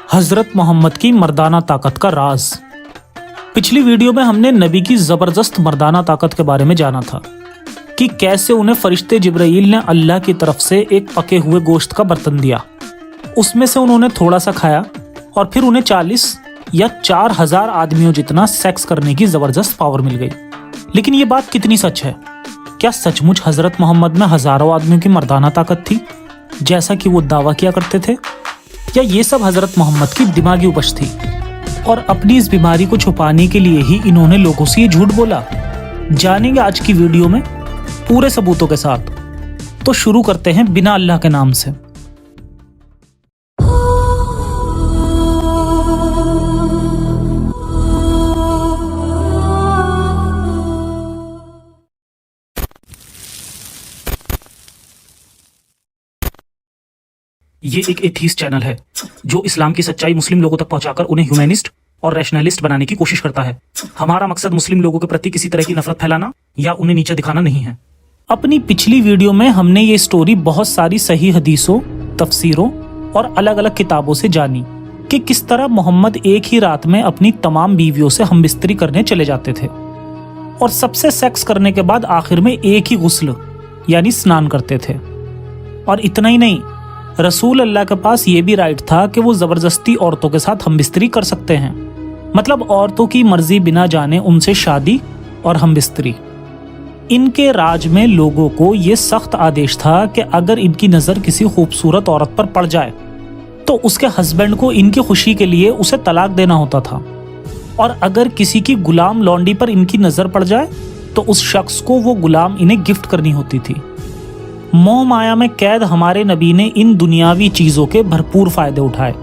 हजरत मोहम्मद की मर्दाना ताकत का राज। पिछली वीडियो में हमने नबी की जबरदस्त मर्दाना ताकत के बारे में जाना था कि कैसे उन्हें फरिश्ते जिब्राइल ने अल्लाह की तरफ से एक पके हुए गोश्त का बर्तन दिया, उसमें से उन्होंने थोड़ा सा खाया और फिर उन्हें 40 या 4000 आदमियों जितना सेक्स करने की जबरदस्त पावर मिल गई। लेकिन ये बात कितनी सच है? क्या सचमुच हजरत मोहम्मद में हजारों आदमियों की मर्दाना ताकत थी जैसा कि वो दावा किया करते थे, या ये सब हजरत मोहम्मद की दिमागी उपज थी और अपनी इस बीमारी को छुपाने के लिए ही इन्होंने लोगों से ये झूठ बोला? जानेंगे आज की वीडियो में पूरे सबूतों के साथ। तो शुरू करते हैं बिना अल्लाह के नाम से। ये एक एथीस्ट चैनल है जो इस्लाम की सच्चाई मुस्लिम लोगों तक पहुंचाकर उन्हें ह्यूमैनिस्ट और रैशनलिस्ट बनाने की कोशिश करता है। हमारा मकसद मुस्लिम लोगों के प्रति किसी तरह की नफरत फैलाना या उन्हें नीचे दिखाना नहीं है। अपनी पिछली वीडियो में हमने ये स्टोरी बहुत सारी सही हदीसों, तफसीरों और अलग अलग किताबों से जानी कि किस तरह मोहम्मद एक ही रात में अपनी तमाम बीवियों से हमबिस्तरी करने चले जाते थे और सबसे सेक्स करने के बाद आखिर में एक ही गुस्ल यानी स्नान करते थे। और इतना ही नहीं, रसूल अल्लाह के पास ये भी राइट था कि वो जबरदस्ती औरतों के साथ हमबिस्तरी कर सकते हैं, मतलब औरतों की मर्जी बिना जाने उनसे शादी और हमबिस्तरी। इनके राज में लोगों को ये सख्त आदेश था कि अगर इनकी नज़र किसी खूबसूरत औरत पर पड़ जाए तो उसके हस्बैंड को इनकी खुशी के लिए उसे तलाक देना होता था, और अगर किसी की गुलाम लौंडी पर इनकी नज़र पड़ जाए तो उस शख्स को वो गुलाम इन्हें गिफ्ट करनी होती थी। मोह माया में कैद हमारे नबी ने इन दुनियावी चीज़ों के भरपूर फायदे उठाए,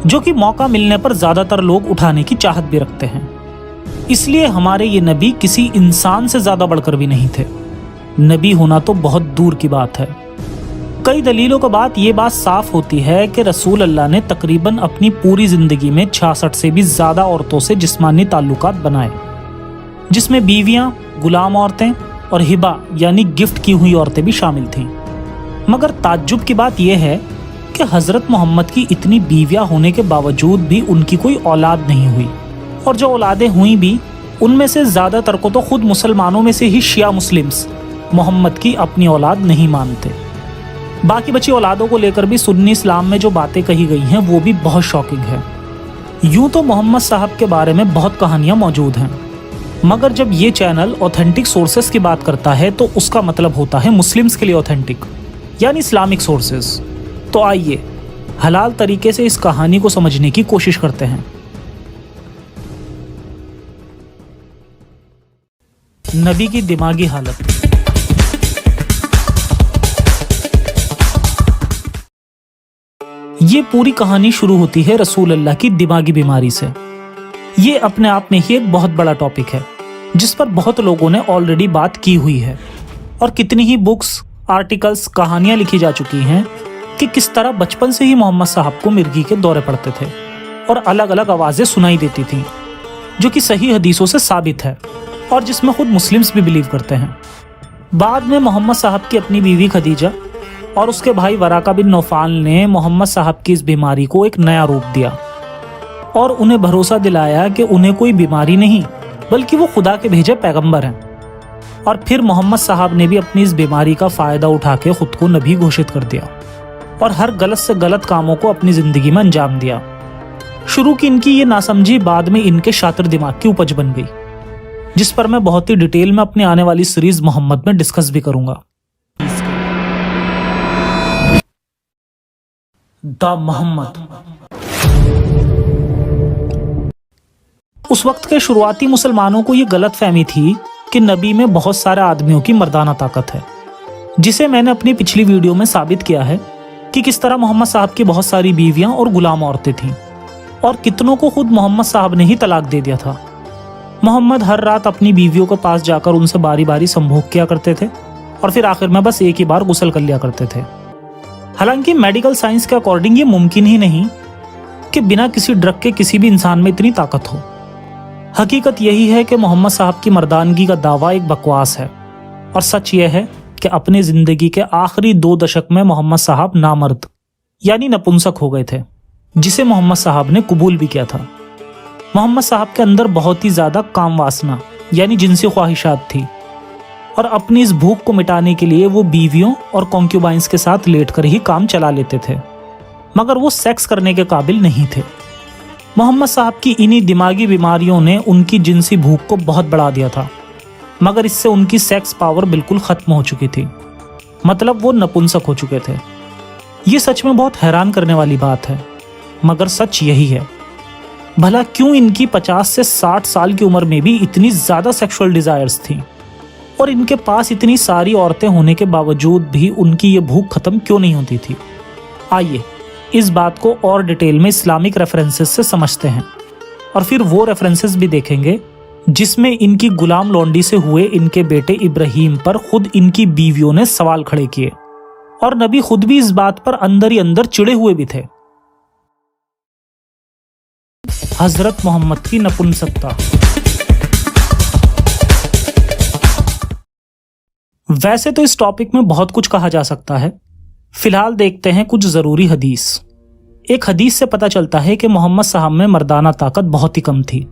जो कि मौका मिलने पर ज़्यादातर लोग उठाने की चाहत भी रखते हैं। इसलिए हमारे ये नबी किसी इंसान से ज़्यादा बढ़कर भी नहीं थे। नबी होना तो बहुत दूर की बात है। कई दलीलों के बाद ये बात साफ होती है कि रसूल अल्लाह ने तकरीबन अपनी पूरी ज़िंदगी में 66 से भी ज़्यादा औरतों से जिस्मानी ताल्लुकात बनाए, जिसमें बीवियाँ, गुलाम औरतें और हिबा यानी गिफ्ट की हुई औरतें भी शामिल थीं। मगर ताज्जुब की बात यह है कि हज़रत मोहम्मद की इतनी बीवियाँ होने के बावजूद भी उनकी कोई औलाद नहीं हुई, और जो औलादें हुई भी उनमें से ज़्यादातर को तो खुद मुसलमानों में से ही शिया मुस्लिम्स मोहम्मद की अपनी औलाद नहीं मानते। बाकी बची औलादों को लेकर भी सुन्नी इस्लाम में जो बातें कही गई हैं वो भी बहुत शॉकिंग है। यूँ तो मोहम्मद साहब के बारे में बहुत कहानियाँ मौजूद हैं, मगर जब ये चैनल ऑथेंटिक सोर्सेस की बात करता है तो उसका मतलब होता है मुस्लिम्स के लिए ऑथेंटिक यानी इस्लामिक सोर्सेस। तो आइए हलाल तरीके से इस कहानी को समझने की कोशिश करते हैं। नबी की दिमागी हालत। ये पूरी कहानी शुरू होती है रसूल अल्लाह की दिमागी बीमारी से। ये अपने आप में ही एक बहुत बड़ा टॉपिक है जिस पर बहुत लोगों ने ऑलरेडी बात की हुई है, और कितनी ही बुक्स, आर्टिकल्स, कहानियां लिखी जा चुकी हैं कि किस तरह बचपन से ही मोहम्मद साहब को मिर्गी के दौरे पड़ते थे और अलग अलग आवाज़ें सुनाई देती थीं, जो कि सही हदीसों से साबित है और जिसमें खुद मुस्लिम्स भी बिलीव करते हैं। बाद में मोहम्मद साहब की अपनी बीवी खदीजा और उसके भाई वराका बिन नौफाल ने मोहम्मद साहब की इस बीमारी को एक नया रूप दिया और उन्हें भरोसा दिलाया कि उन्हें कोई बीमारी नहीं बल्कि वो खुदा के भेजे पैगंबर हैं। और फिर मोहम्मद साहब ने भी अपनी इस बीमारी का फ़ायदा उठा के खुद को नबी घोषित कर दिया और हर गलत से गलत कामों को अपनी ज़िंदगी में अंजाम दिया। शुरू की इनकी ये नासमझी बाद में इनके शातिर दिमाग की उपज बन गई, जिस पर मैं बहुत ही डिटेल में अपनी आने वाली सीरीज़ मोहम्मद में डिस्कस भी करूँगा। द मोहम्मद। उस वक्त के शुरुआती मुसलमानों को ये गलत फहमी थी कि नबी में बहुत सारे आदमियों की मर्दाना ताकत है, जिसे मैंने अपनी पिछली वीडियो में साबित किया है कि किस तरह मोहम्मद साहब की बहुत सारी बीवियां और गुलाम औरतें थीं और कितनों को खुद मोहम्मद साहब ने ही तलाक दे दिया था। मोहम्मद हर रात अपनी बीवियों के पास जाकर उनसे बारी बारी संभोग किया करते थे और फिर आखिर में बस एक ही बार गुस्ल कर लिया करते थे। हालांकि मेडिकल साइंस के अकॉर्डिंग ये मुमकिन ही नहीं कि बिना किसी ड्रग के किसी भी इंसान में इतनी ताकत हो। हकीकत यही है कि मोहम्मद साहब की मर्दानगी का दावा एक बकवास है, और सच यह है कि अपनी ज़िंदगी के आखिरी 2 दशक में मोहम्मद साहब नामर्द यानी नपुंसक हो गए थे। जिसे मोहम्मद साहब ने कबूल भी किया था। मोहम्मद साहब के अंदर बहुत ही ज्यादा काम वासना यानी जिनसी ख्वाहिशात थी और अपनी इस भूख को मिटाने के लिए वो बीवियों और कॉन्क्यूबाइंस के साथ लेटकर ही काम चला लेते थे, मगर वो सेक्स करने के काबिल नहीं थे। मोहम्मद साहब की इन्हीं दिमागी बीमारियों ने उनकी जिनसी भूख को बहुत बढ़ा दिया था, मगर इससे उनकी सेक्स पावर बिल्कुल खत्म हो चुकी थी, मतलब वो नपुंसक हो चुके थे। ये सच में बहुत हैरान करने वाली बात है, मगर सच यही है। भला क्यों इनकी 50 से 60 साल की उम्र में भी इतनी ज्यादा सेक्सुअल डिजायर्स थी और इनके पास इतनी सारी औरतें होने के बावजूद भी उनकी ये भूख खत्म क्यों नहीं होती थी? आइए इस बात को और डिटेल में इस्लामिक रेफरेंसेस से समझते हैं और फिर वो रेफरेंसेस भी देखेंगे जिसमें इनकी गुलाम लौंडी से हुए इनके बेटे इब्राहिम पर खुद इनकी बीवियों ने सवाल खड़े किए और नबी खुद भी इस बात पर अंदर ही अंदर चिढ़े हुए भी थे। हजरत मोहम्मद की नपुंसकता। वैसे तो इस टॉपिक में बहुत कुछ कहा जा सकता है, फिलहाल देखते हैं कुछ जरूरी हदीस। एक हदीस से पता चलता है कि मोहम्मद साहब में मर्दाना ताकत बहुत ही कम थी,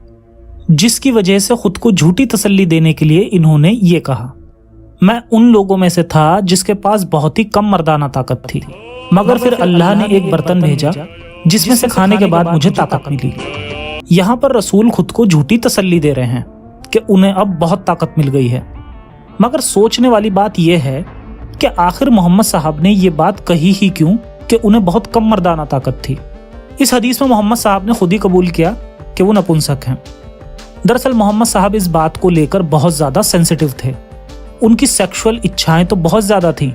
जिसकी वजह से खुद को झूठी तसल्ली देने के लिए इन्होंने ये कहा, मैं उन लोगों में से था जिसके पास बहुत ही कम मर्दाना ताकत थी, मगर फिर अल्लाह ने एक बर्तन भेजा जिसमें से खाने के बाद मुझे ताकत मिली। यहाँ पर रसूल खुद को झूठी तसल्ली दे रहे हैं कि उन्हें अब बहुत ताकत मिल गई है, मगर सोचने वाली बात यह है कि आखिर मोहम्मद साहब ने ये बात कही ही क्यों कि उन्हें बहुत कम मर्दाना ताकत थी। इस हदीस में मोहम्मद साहब ने खुद ही कबूल किया कि वो नपुंसक हैं। दरअसल मोहम्मद साहब इस बात को लेकर बहुत ज्यादा सेंसिटिव थे। उनकी सेक्सुअल इच्छाएं तो बहुत ज्यादा थी,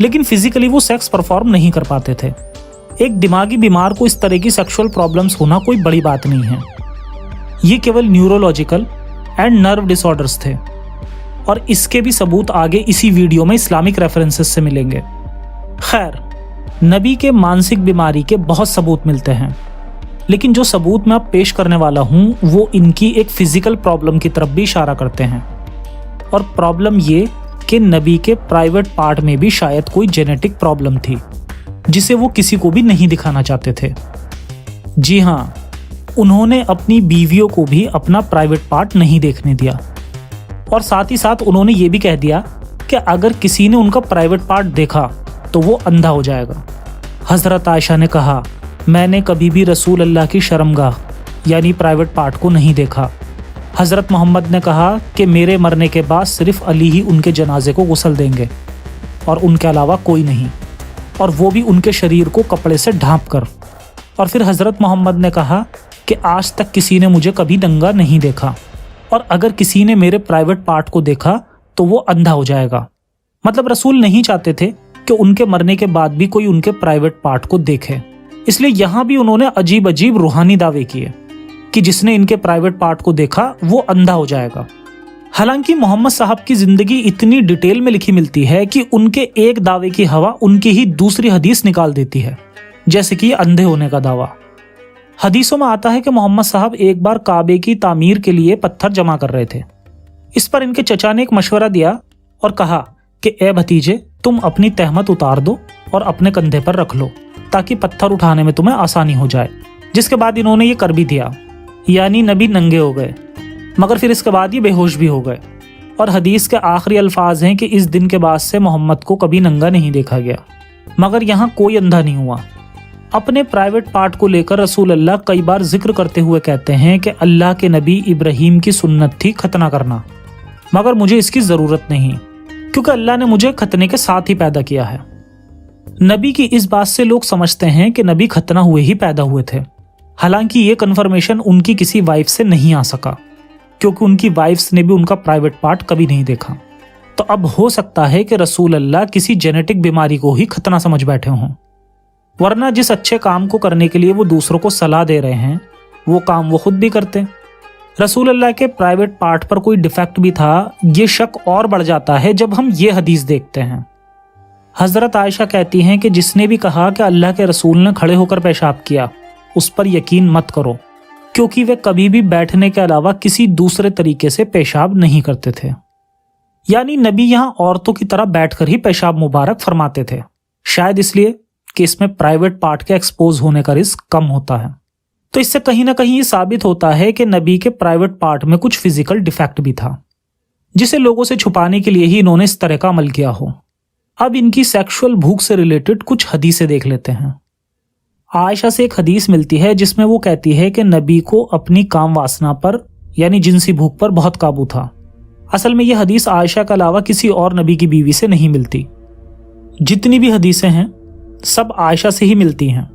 लेकिन फिजिकली वो सेक्स परफॉर्म नहीं कर पाते थे। एक दिमागी बीमार को इस तरह की सेक्सुअल प्रॉब्लम्स होना कोई बड़ी बात नहीं है, ये केवल न्यूरोलॉजिकल एंड नर्व डिसऑर्डर्स थे और इसके भी सबूत आगे इसी वीडियो में इस्लामिक रेफरेंसेस से मिलेंगे। खैर, नबी के मानसिक बीमारी के बहुत सबूत मिलते हैं, लेकिन जो सबूत मैं अब पेश करने वाला हूं वो इनकी एक फिजिकल प्रॉब्लम की तरफ भी इशारा करते हैं, और प्रॉब्लम ये कि नबी के प्राइवेट पार्ट में भी शायद कोई जेनेटिक प्रॉब्लम थी जिसे वो किसी को भी नहीं दिखाना चाहते थे। जी हाँ, उन्होंने अपनी बीवियों को भी अपना प्राइवेट पार्ट नहीं देखने दिया और साथ ही साथ उन्होंने ये भी कह दिया कि अगर किसी ने उनका प्राइवेट पार्ट देखा तो वो अंधा हो जाएगा। हजरत आयशा ने कहा, मैंने कभी भी रसूल अल्लाह की शर्मगाह यानी प्राइवेट पार्ट को नहीं देखा। हजरत मोहम्मद ने कहा कि मेरे मरने के बाद सिर्फ अली ही उनके जनाजे को गुस्ल देंगे और उनके अलावा कोई नहीं, और वो भी उनके शरीर को कपड़े से ढांप कर। और फिर हजरत मोहम्मद ने कहा कि आज तक किसी ने मुझे कभी नंगा नहीं देखा और अगर किसी ने मेरे प्राइवेट पार्ट को देखा तो वो अंधा हो जाएगा। मतलब रसूल नहीं चाहते थे कि उनके मरने के बाद भी कोई उनके प्राइवेट पार्ट को देखे, इसलिए यहाँ भी उन्होंने अजीब अजीब रूहानी दावे किए कि जिसने इनके प्राइवेट पार्ट को देखा वो अंधा हो जाएगा। हालांकि मोहम्मद साहब की जिंदगी इतनी डिटेल में लिखी मिलती है कि उनके एक दावे की हवा उनकी ही दूसरी हदीस निकाल देती है, जैसे कि अंधे होने का दावा। हदीसों में आता है कि मोहम्मद साहब एक बार काबे की तामीर के लिए पत्थर जमा कर रहे थे। इस पर इनके चचा ने एक मशवरा दिया और कहा कि ए भतीजे, तुम अपनी तहमत उतार दो और अपने कंधे पर रख लो ताकि पत्थर उठाने में तुम्हें आसानी हो जाए। जिसके बाद इन्होंने ये कर भी दिया, यानी नबी नंगे हो गए, मगर फिर इसके बाद ये बेहोश भी हो गए। और हदीस के आखिरी अल्फाज हैं कि इस दिन के बाद से मोहम्मद को कभी नंगा नहीं देखा गया, मगर यहाँ कोई अंधा नहीं हुआ। अपने प्राइवेट पार्ट को लेकर रसूल अल्लाह कई बार जिक्र करते हुए कहते हैं कि अल्लाह के नबी इब्राहिम की सुन्नत थी खतना करना, मगर मुझे इसकी जरूरत नहीं क्योंकि अल्लाह ने मुझे खतने के साथ ही पैदा किया है। नबी की इस बात से लोग समझते हैं कि नबी खतना हुए ही पैदा हुए थे। हालांकि ये कन्फर्मेशन उनकी किसी वाइफ से नहीं आ सका क्योंकि उनकी वाइफ्स ने भी उनका प्राइवेट पार्ट कभी नहीं देखा। तो अब हो सकता है कि रसूल अल्लाह किसी जेनेटिक बीमारी को ही खतना समझ बैठे हों, वरना जिस अच्छे काम को करने के लिए वो दूसरों को सलाह दे रहे हैं वो काम वो खुद भी करते। रसूल अल्लाह के प्राइवेट पार्ट पर कोई डिफेक्ट भी था, ये शक और बढ़ जाता है जब हम ये हदीस देखते हैं। हजरत आयशा कहती हैं कि जिसने भी कहा कि अल्लाह के रसूल ने खड़े होकर पेशाब किया, उस पर यकीन मत करो क्योंकि वे कभी भी बैठने के अलावा किसी दूसरे तरीके से पेशाब नहीं करते थे। यानी नबी यहाँ औरतों की तरह बैठकर ही पेशाब मुबारक फरमाते थे, शायद इसलिए कि इसमें प्राइवेट पार्ट के एक्सपोज होने का रिस्क कम होता है। तो इससे कहीं ना कहीं ये साबित होता है कि नबी के प्राइवेट पार्ट में कुछ फिजिकल डिफेक्ट भी था, जिसे लोगों से छुपाने के लिए ही इन्होंने इस तरह का अमल किया हो। अब इनकी सेक्सुअल भूख से रिलेटेड कुछ हदीसें देख लेते हैं। आयशा से एक हदीस मिलती है जिसमें वो कहती है कि नबी को अपनी काम वासना पर यानी जिनसी भूख पर बहुत काबू था। असल में यह हदीस आयशा के अलावा किसी और नबी की बीवी से नहीं मिलती। जितनी भी हदीसें हैं सब आयशा से ही मिलती हैं,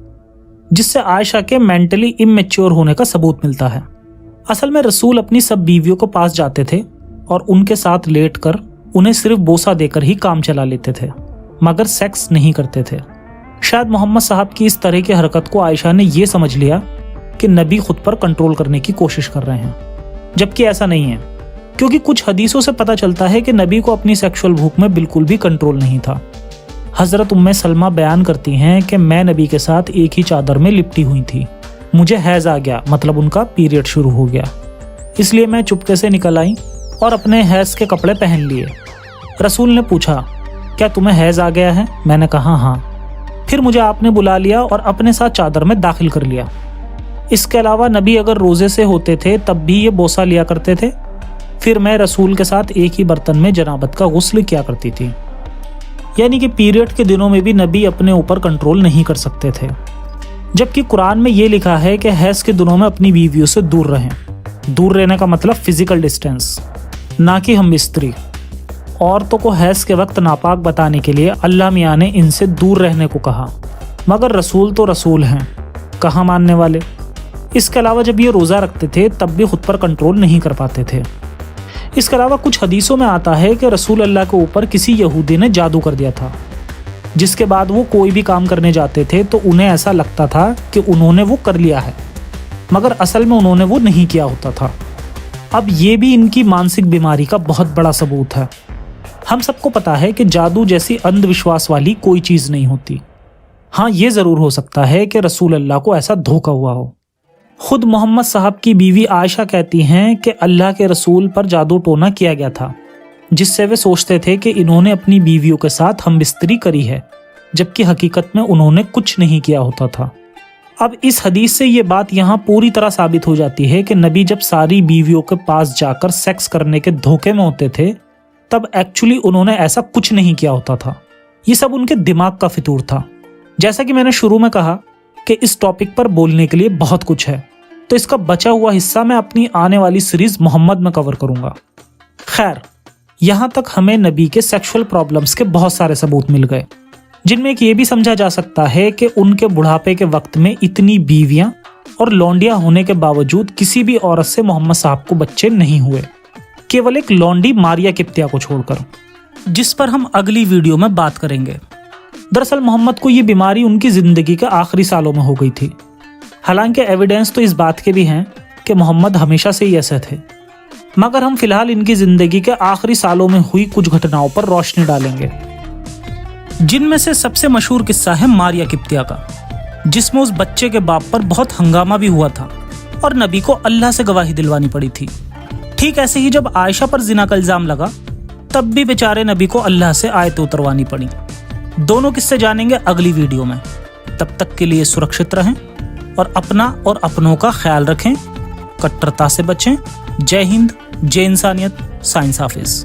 जिससे आयशा के मेंटली इमेच्योर होने का सबूत मिलता है। असल में रसूल अपनी सब बीवियों को पास जाते थे और उनके साथ लेटकर उन्हें सिर्फ बोसा देकर ही काम चला लेते थे, मगर सेक्स नहीं करते थे। शायद मोहम्मद साहब की इस तरह की हरकत को आयशा ने यह समझ लिया कि नबी खुद पर कंट्रोल करने की कोशिश कर रहे हैं, जबकि ऐसा नहीं है, क्योंकि कुछ हदीसों से पता चलता है कि नबी को अपनी सेक्सुअल भूख में बिल्कुल भी कंट्रोल नहीं था। हजरत उम्मे सलमा बयान करती हैं कि मैं नबी के साथ एक ही चादर में लिपटी हुई थी, मुझे हैज आ गया, मतलब उनका पीरियड शुरू हो गया, इसलिए मैं चुपके से निकल आई और अपने हैज के कपड़े पहन लिए। रसूल ने पूछा, क्या तुम्हें हैज आ गया है? मैंने कहा हाँ। फिर मुझे आपने बुला लिया और अपने साथ चादर में दाखिल कर लिया। इसके अलावा नबी अगर रोजे से होते थे तब भी ये बोसा लिया करते थे। फिर मैं रसूल के साथ एक ही बर्तन में जनाबत का गुस्ल किया करती थी। यानी कि पीरियड के दिनों में भी नबी अपने ऊपर कंट्रोल नहीं कर सकते थे, जबकि कुरान में ये लिखा है कि हैज के दिनों में अपनी बीवियों से दूर रहें। दूर रहने का मतलब फिजिकल डिस्टेंस, ना कि हम स्त्री। औरतों को हैज के वक्त नापाक बताने के लिए अल्लाह मियाँ ने इनसे दूर रहने को कहा, मगर रसूल तो रसूल हैं, कहाँ मानने वाले। इसके अलावा जब ये रोज़ा रखते थे तब भी खुद पर कंट्रोल नहीं कर पाते थे। इसके अलावा कुछ हदीसों में आता है कि रसूल अल्लाह के ऊपर किसी यहूदी ने जादू कर दिया था, जिसके बाद वो कोई भी काम करने जाते थे तो उन्हें ऐसा लगता था कि उन्होंने वो कर लिया है, मगर असल में उन्होंने वो नहीं किया होता था। अब ये भी इनकी मानसिक बीमारी का बहुत बड़ा सबूत है। हम सबको पता है कि जादू जैसी अंधविश्वास वाली कोई चीज़ नहीं होती। हाँ, ये ज़रूर हो सकता है कि रसूल अल्लाह को ऐसा धोखा हुआ हो। खुद मोहम्मद साहब की बीवी आयशा कहती हैं कि अल्लाह के रसूल पर जादू टोना किया गया था, जिससे वे सोचते थे कि इन्होंने अपनी बीवियों के साथ हमबिस्तरी करी है, जबकि हकीकत में उन्होंने कुछ नहीं किया होता था। अब इस हदीस से ये बात यहाँ पूरी तरह साबित हो जाती है कि नबी जब सारी बीवियों के पास जाकर सेक्स करने के धोखे में होते थे तब एक्चुअली उन्होंने ऐसा कुछ नहीं किया होता था। ये सब उनके दिमाग का फितूर था। जैसा कि मैंने शुरू में कहा कि इस टॉपिक पर बोलने के लिए बहुत कुछ है, तो इसका बचा हुआ हिस्सा मैं अपनी आने वाली सीरीज मोहम्मद में कवर करूंगा। खैर, यहाँ तक हमें नबी के सेक्सुअल प्रॉब्लम्स के बहुत सारे सबूत मिल गए, जिनमें एक ये भी समझा जा सकता है कि उनके बुढ़ापे के वक्त में इतनी बीवियां और लौंडियां होने के बावजूद किसी भी औरत से मोहम्मद साहब को बच्चे नहीं हुए, केवल एक लौंडी मारिया किप्तिया को छोड़कर, जिस पर हम अगली वीडियो में बात करेंगे। दरअसल मोहम्मद को ये बीमारी उनकी जिंदगी के आखिरी सालों में हो गई थी। हालांकि एविडेंस तो इस बात के भी हैं कि मोहम्मद हमेशा से ही ऐसे थे, मगर हम फिलहाल इनकी जिंदगी के आखिरी सालों में हुई कुछ घटनाओं पर रोशनी डालेंगे, जिनमें से सबसे मशहूर किस्सा है मारिया किप्तिया का, जिसमें उस बच्चे के बाप पर बहुत हंगामा भी हुआ था और नबी को अल्लाह से गवाही दिलवानी पड़ी थी। ठीक ऐसे ही जब आयशा पर जिना का इल्जाम लगा तब भी बेचारे नबी को अल्लाह से आयतें उतरवानी पड़ी। दोनों किस्से जानेंगे अगली वीडियो में। तब तक के लिए सुरक्षित रहें और अपना और अपनों का ख्याल रखें। कट्टरता से बचें। जय हिंद, जय इंसानियत, साइंस हाफिज।